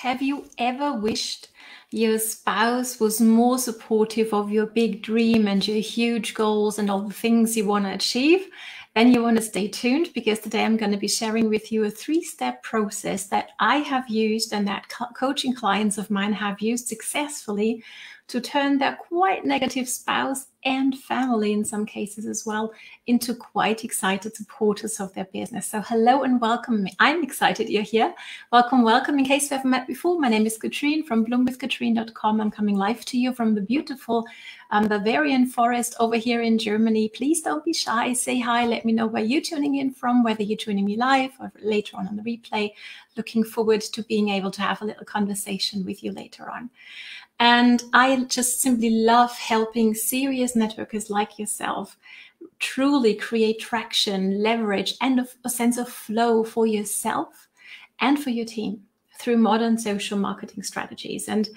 Have you ever wished your spouse was more supportive of your big dream and your huge goals and all the things you want to achieve? Then you want to stay tuned, because today I'm going to be sharing with you a 3-step process that I have used and that coaching clients of mine have used successfully to turn their quite negative spouse and family, in some cases as well, into quite excited supporters of their business. So hello and welcome. I'm excited you're here. Welcome, welcome. In case you haven't met before, my name is Katrine from bloomwithkatrine.com. I'm coming live to you from the beautiful Bavarian forest over here in Germany. Please don't be shy. Say hi. Let me know where you're tuning in from, whether you're tuning me live or later on the replay. Looking forward to being able to have a little conversation with you later on. And I just simply love helping serious networkers like yourself truly create traction, leverage, and a sense of flow for yourself and for your team through modern social marketing strategies. And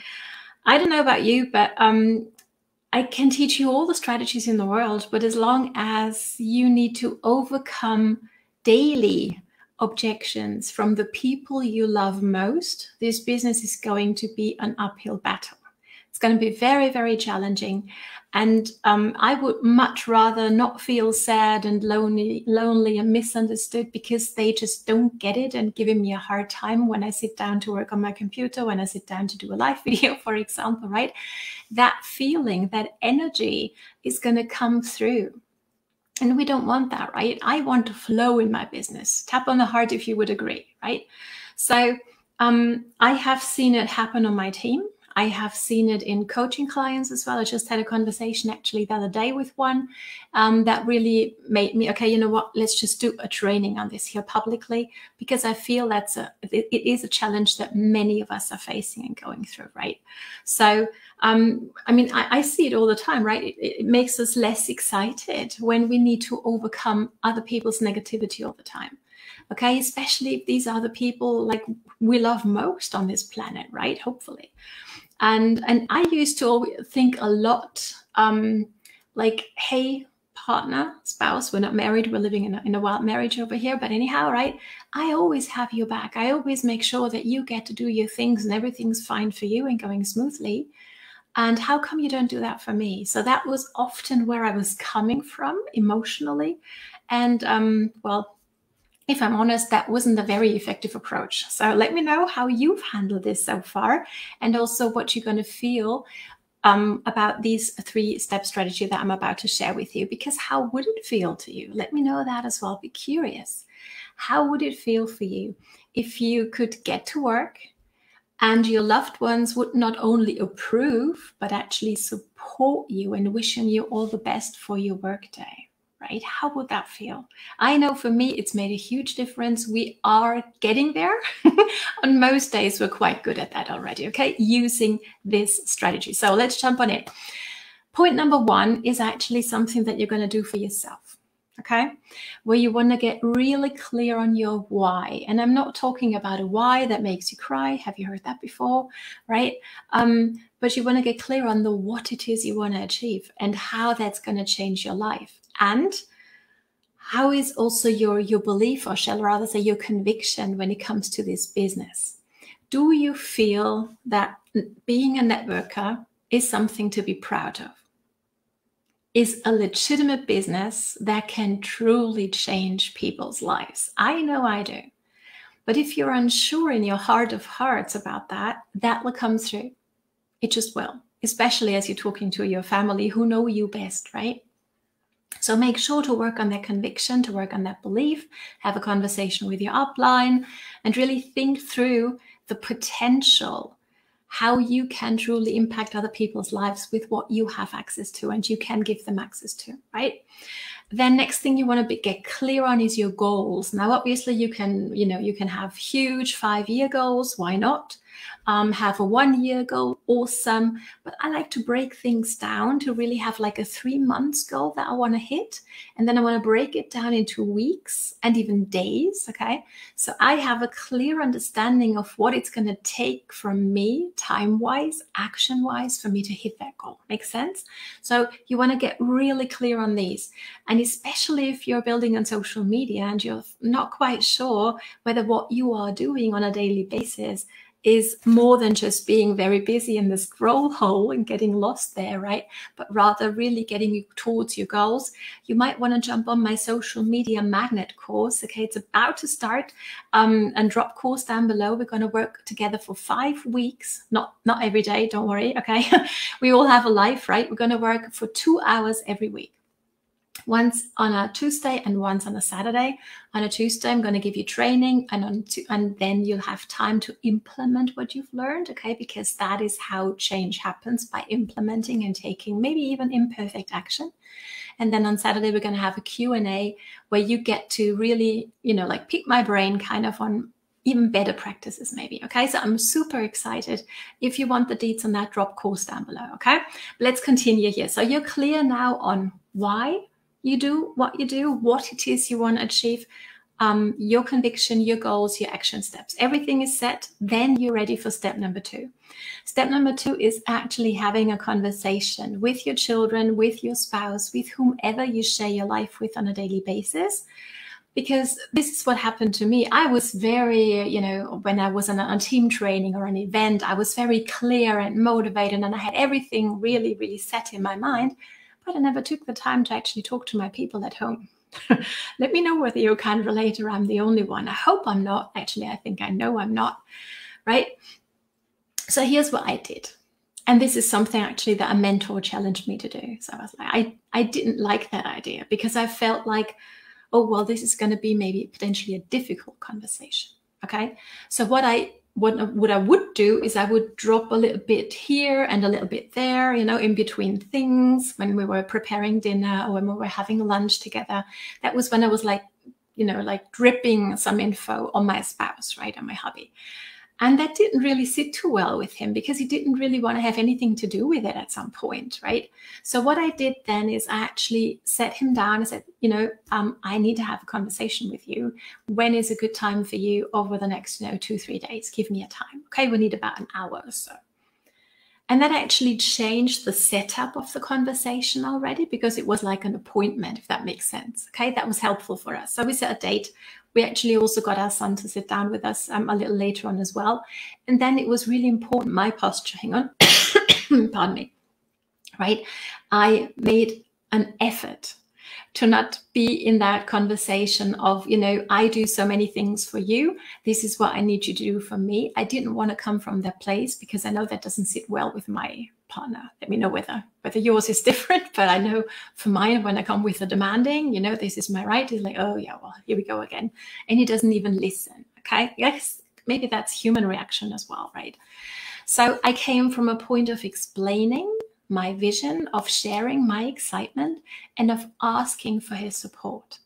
I don't know about you, but I can teach you all the strategies in the world, but as long as you need to overcome daily objections from the people you love most, this business is going to be an uphill battle. It's going to be very, very challenging. And I would much rather not feel sad and lonely and misunderstood because they just don't get it and giving me a hard time when I sit down to work on my computer, when I sit down to do a live video, for example, right? That feeling, that energy is going to come through. And we don't want that, right? I want to flow in my business. Tap on the heart if you would agree, right? So I have seen it happen on my team. I have seen it in coaching clients as well. I just had a conversation actually the other day with one that really made me, okay, you know what, let's just do a training on this here publicly, because I feel it is a challenge that many of us are facing and going through, right? So, I mean, I see it all the time, right? It makes us less excited when we need to overcome other people's negativity all the time. Okay, especially if these are the people like we love most on this planet, right? Hopefully. And I used to always think a lot like, hey, partner, spouse, we're not married, we're living in a wild marriage over here, but anyhow, right? I always have your back. I always make sure that you get to do your things and everything's fine for you and going smoothly. And how come you don't do that for me? So that was often where I was coming from emotionally. And well, if I'm honest, that wasn't a very effective approach. So let me know how you've handled this so far, and also what you're going to feel about these 3-step strategy that I'm about to share with you, because how would it feel to you? Let me know that as well. Be curious. How would it feel for you if you could get to work and your loved ones would not only approve, but actually support you and wishing you all the best for your workday? Right? How would that feel? I know for me, it's made a huge difference. We are getting there. On most days, we're quite good at that already, okay? Using this strategy. So let's jump on it. Point number 1 is actually something that you're going to do for yourself, okay? Where you want to get really clear on your why. And I'm not talking about a why that makes you cry. Have you heard that before, right? But you want to get clear on the what it is you want to achieve and how that's going to change your life. And how is also your belief, or shall I rather say your conviction, when it comes to this business? Do you feel that being a networker is something to be proud of? Is a legitimate business that can truly change people's lives? I know I do. But if you're unsure in your heart of hearts about that, that will come through. It just will, especially as you're talking to your family who know you best, right? So make sure to work on that conviction, to work on that belief, have a conversation with your upline, and really think through the potential, how you can truly impact other people's lives with what you have access to and you can give them access to, right? Then next thing you want to get clear on is your goals. Now, obviously you can have huge 5-year goals. Why not? Have a 1-year goal, awesome. But I like to break things down to really have like a 3-month goal that I want to hit. And then I want to break it down into weeks and even days, okay? So I have a clear understanding of what it's going to take from me, time-wise, action-wise, for me to hit that goal. Makes sense? So you want to get really clear on these. And especially if you're building on social media and you're not quite sure whether what you are doing on a daily basis is more than just being very busy in the scroll hole and getting lost there, right? But rather really getting you towards your goals. You might want to jump on my social media magnet course. Okay, it's about to start, and drop course down below. We're going to work together for 5 weeks, not every day, don't worry. Okay, we all have a life, right? We're going to work for 2 hours every week. Once on a Tuesday and once on a Saturday. On a Tuesday, I'm going to give you training, and then you'll have time to implement what you've learned, okay? Because that is how change happens, by implementing and taking maybe even imperfect action. And then on Saturday, we're going to have a Q&A where you get to really, like pick my brain kind of on even better practices maybe, okay? So I'm super excited. If you want the deets on that, drop course down below, okay? But let's continue here. So you're clear now on why you do what you do, what it is you want to achieve, your conviction, your goals, your action steps. Everything is set. Then you're ready for step number 2. Step number 2 is actually having a conversation with your children, with your spouse, with whomever you share your life with on a daily basis. Because this is what happened to me. I was very, when I was on a team training or an event, I was very clear and motivated, and I had everything really, really set in my mind. But I never took the time to actually talk to my people at home. Let me know whether you can relate or I'm the only one. I hope I'm not. Actually, I think I know I'm not, right? So here's what I did. And this is something actually that a mentor challenged me to do. So I was like, I didn't like that idea, because I felt like, oh, well, this is going to be maybe potentially a difficult conversation, okay? So what I would do is I would drop a little bit here and a little bit there, in between things, when we were preparing dinner or when we were having lunch together. That was when I was like dripping some info on my spouse, right, on my hubby. And that didn't really sit too well with him, because he didn't really want to have anything to do with it at some point, right? So what I did then is I actually set him down and said, I need to have a conversation with you. When is a good time for you over the next, 2-3 days? Give me a time. Okay, we need about an hour or so. And that actually changed the setup of the conversation already, because it was like an appointment, if that makes sense. Okay, that was helpful for us. So we set a date. We actually also got our son to sit down with us a little later on as well. And then it was really important, my posture, hang on, pardon me, right? I made an effort to not be in that conversation of, I do so many things for you. This is what I need you to do for me. I didn't want to come from that place, because I know that doesn't sit well with my partner. Let me know whether yours is different, but I know for mine, when I come with a demanding, this is my right, he's like, oh yeah, well, here we go again. And he doesn't even listen, okay? Yes, maybe that's human reaction as well, right? So I came from a point of explaining my vision, of sharing my excitement, and of asking for his support.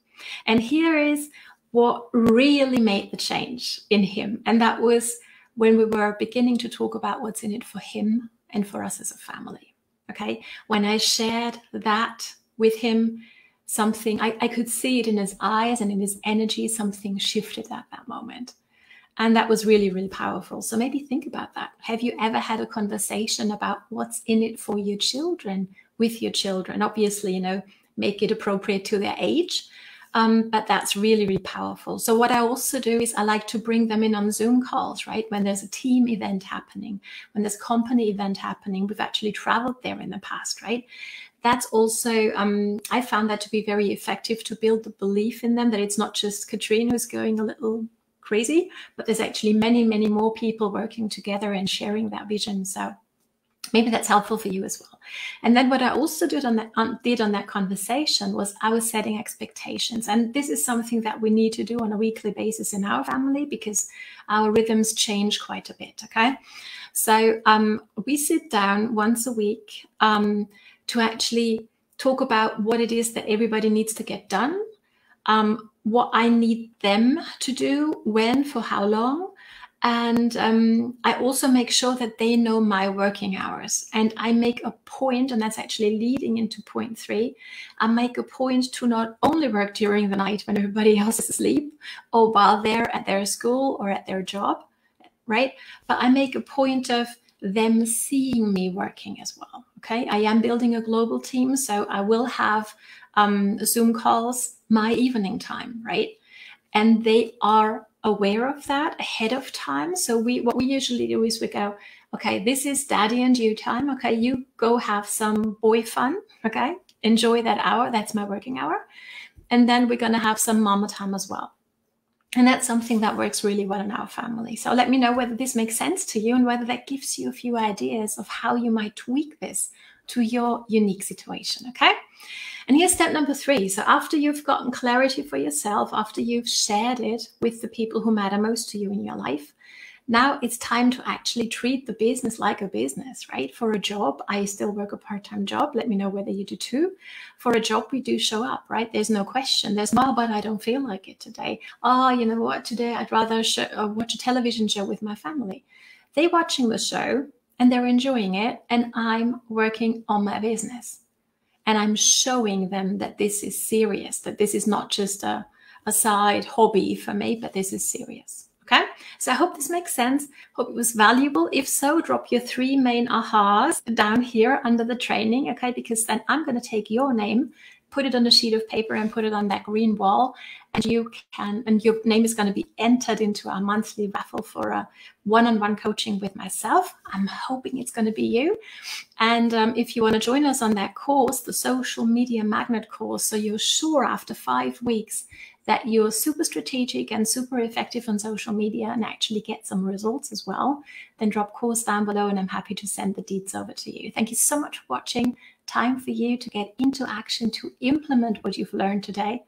And here is what really made the change in him. And that was when we were beginning to talk about what's in it for him and for us as a family. Okay, when I shared that with him, something, I could see it in his eyes and in his energy, something shifted at that moment. And that was really, really powerful. So maybe think about that. Have you ever had a conversation about what's in it for your children, with your children? Obviously, make it appropriate to their age. But that's really, really powerful. So what I also do is I like to bring them in on Zoom calls, right? When there's a team event happening, when there's a company event happening, we've actually traveled there in the past, right? That's also, I found that to be very effective to build the belief in them that it's not just Katrine who's going a little crazy, but there's actually many, many more people working together and sharing that vision. So maybe that's helpful for you as well. And then what I also did on that conversation was I was setting expectations. And this is something that we need to do on a weekly basis in our family, because our rhythms change quite a bit, okay? So we sit down once a week to actually talk about what it is that everybody needs to get done, what I need them to do, when, for how long. And I also make sure that they know my working hours. And I make a point, and that's actually leading into point 3, I make a point to not only work during the night when everybody else is asleep, or while they're at their school or at their job, right? But I make a point of them seeing me working as well, okay? I am building a global team, so I will have Zoom calls my evening time, right? And they are aware of that ahead of time. So what we usually do is we go, okay, this is daddy and you time. Okay, you go have some boy fun. Okay, enjoy that hour. That's my working hour. And then we're going to have some mama time as well. And that's something that works really well in our family. So let me know whether this makes sense to you and whether that gives you a few ideas of how you might tweak this to your unique situation, okay? And here's step number 3. So after you've gotten clarity for yourself, after you've shared it with the people who matter most to you in your life, now it's time to actually treat the business like a business, right? For a job, I still work a part-time job. Let me know whether you do too. For a job, we do show up, right? There's no question. There's no, but I don't feel like it today. Oh, you know what? Today I'd rather watch a television show with my family. They're watching the show and they're enjoying it, and I'm working on my business. And I'm showing them that this is serious, that this is not just a side hobby for me, but this is serious. Okay, so I hope this makes sense. Hope it was valuable. If so, drop your 3 main ahas down here under the training, okay? Because then I'm going to take your name, put it on a sheet of paper and put it on that green wall, and your name is going to be entered into our monthly raffle for a one-on-one coaching with myself. I'm hoping it's going to be you. And if you want to join us on that course, the Social Media Magnet course, so you're sure after 5 weeks that you're super strategic and super effective on social media and actually get some results as well, then drop course down below and I'm happy to send the deets over to you. Thank you so much for watching. Time for you to get into action, to implement what you've learned today,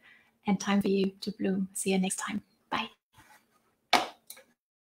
and time for you to bloom. See you next time.